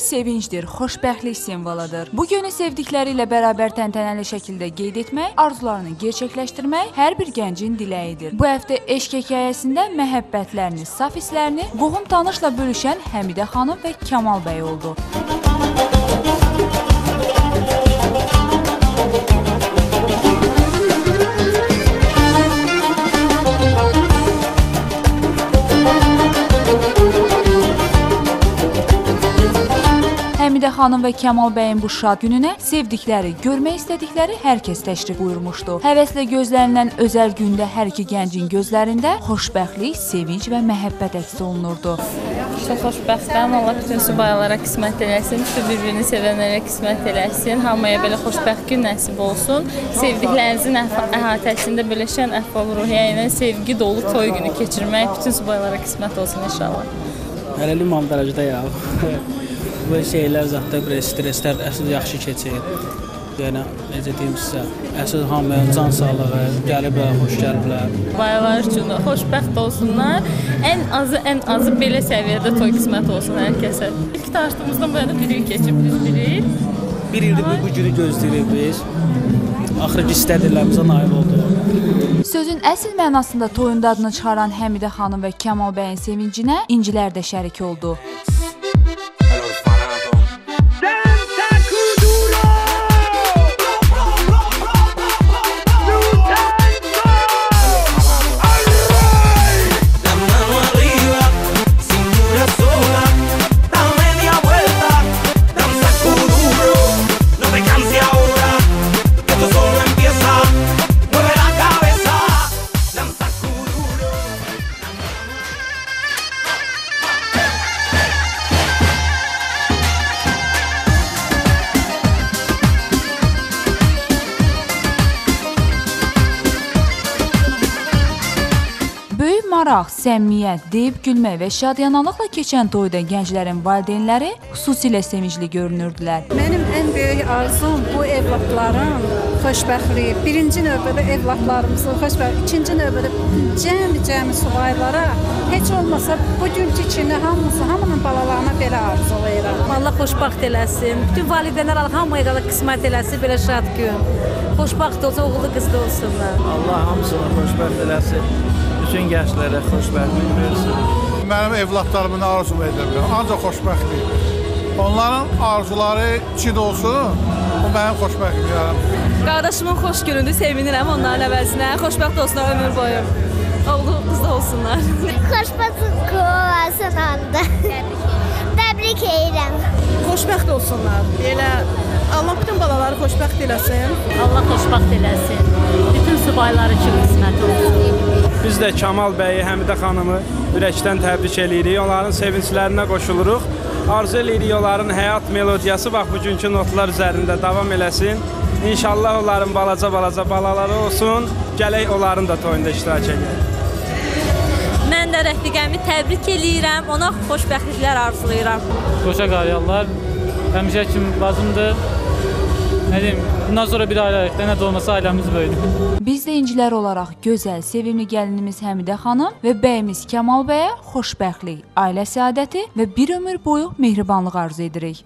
sevincdir, xoşbəxtlik simvoludur. Bu günü sevdikləri ilə bərabər təntənəli şəkildə qeyd etmək, arzularını gerçəkləşdirmək hər bir gəncin diləyidir. Bu həftə eşq hekayəsində məhəbbətlərini, saf hisslərini qohum-tanışla bölüşən Həmidə xanım və Kamal bəy oldu. Həmidə xanım və Kamal bəyin bu şad gününə sevdikləri, görmək istədikləri hər kəs təşrif buyurmuşdu. Həvəslə gözlənilən özəl gündə hər iki gəncin gözlərində xoşbəxtlik, sevinc və məhəbbət əks olunurdu. Çox xoşbəxtəm. Allah bütün subaylara qismət eləsin, bütün bir-birini sevənlərə qismət eləsin. Hamıya belə xoşbəxt gün nəsib olsun. Sevdiklərinizin əhatəsində birləşən əhval-ruhiyyə ilə sevgi dolu toy günü keçirmək bütün subaylara qismət olsun inşallah. Hələlik mam dərəcədəyəm. Bu şeylər zətdə bir stresslər əsl yaxşı keçir. Yəni, necə deyim sizə, əsl hamıya can sağlığı, gəliblər, xoş gəliblər. Bayalar üçün xoşbəxt olsunlar. Ən azı belə səviyyədə toy qismət olsun hər kəsə. İlk tanışdığımızdan bu yana bir il keçib, düz bir il. Bir ildir bu günü gözləyirik biz. Axırı istədiklərimizə nail olduq. Sözün əsl mənasında toyun dadını çıxaran Həmidə xanım və Kamal bəyin sevincinə incilər də şərik oldu. Böyük maraq, səmimiyyət, deyib gülmək və şadyananlıqla keçən toyda gənclərin valideynləri xüsusilə sevincli görünürdülər. Mənim ən böyük arzum bu evlatların xoşbəxtliyi. Birinci növbədə evlatlarımızın xoşbəxtliyi, ikinci növbədə cəmi subaylara heç olmasa bugünkü kimi hamının balalarına belə arzulayıram. Allah xoşbəxt eləsin, bütün valideynlər hamıya qədər qismət eləsin, belə şad gün. Xoşbəxt olsa, oğullu qızlı olsunlar. Allah hamısını xoşbəxt eləsin. Bütün gənclərə xoşbəxtlik versin. Mənim evlatlarımın arzum edirəm, ancaq xoşbəxtlik. Onların arzuları içində olsun, o mənim xoşbəxtliklərim. Qardaşımın xoş günüdür, sevinirəm onların əvəzinə. Xoşbəxt olsunlar ömür boyu. Oğlu qızlı olsunlar. Xoşbəxt olasın anda. Təbrik edirəm. Xoşbəxt olsunlar. Elə Allah bütün balaları xoşbəxt eləsin. Allah xoşbəxt eləsin. Bütün subaylar üçün qismət olsun. Biz də Kamal bəyi, Həmidə xanımı ürəkdən təbrik edirik. Onların sevinclərinə qoşuluruq. Arzu edirik onların həyat melodiyası bax bugünkü notlar üzərində davam eləsin. İnşallah onların balaca balaları olsun. Gələk onların da toyunda iştirak edək. Mən də rəfiqəmi təbrik eləyirəm, ona xoşbəxtliklər arzulayıram. Qoşa qariyallar, həmişə kimi lazımdır. Nə deyim, bundan sonra bir ailəlikdə, nə də olmasa ailəmiz böyüdür. Biz də incilər olaraq gözəl, sevimli gəlinimiz Həmidə xanım və bəyimiz Kamal bəyə xoşbəxtlik, ailə səadəti və bir ömür boyu mehribanlıq arzu edirik.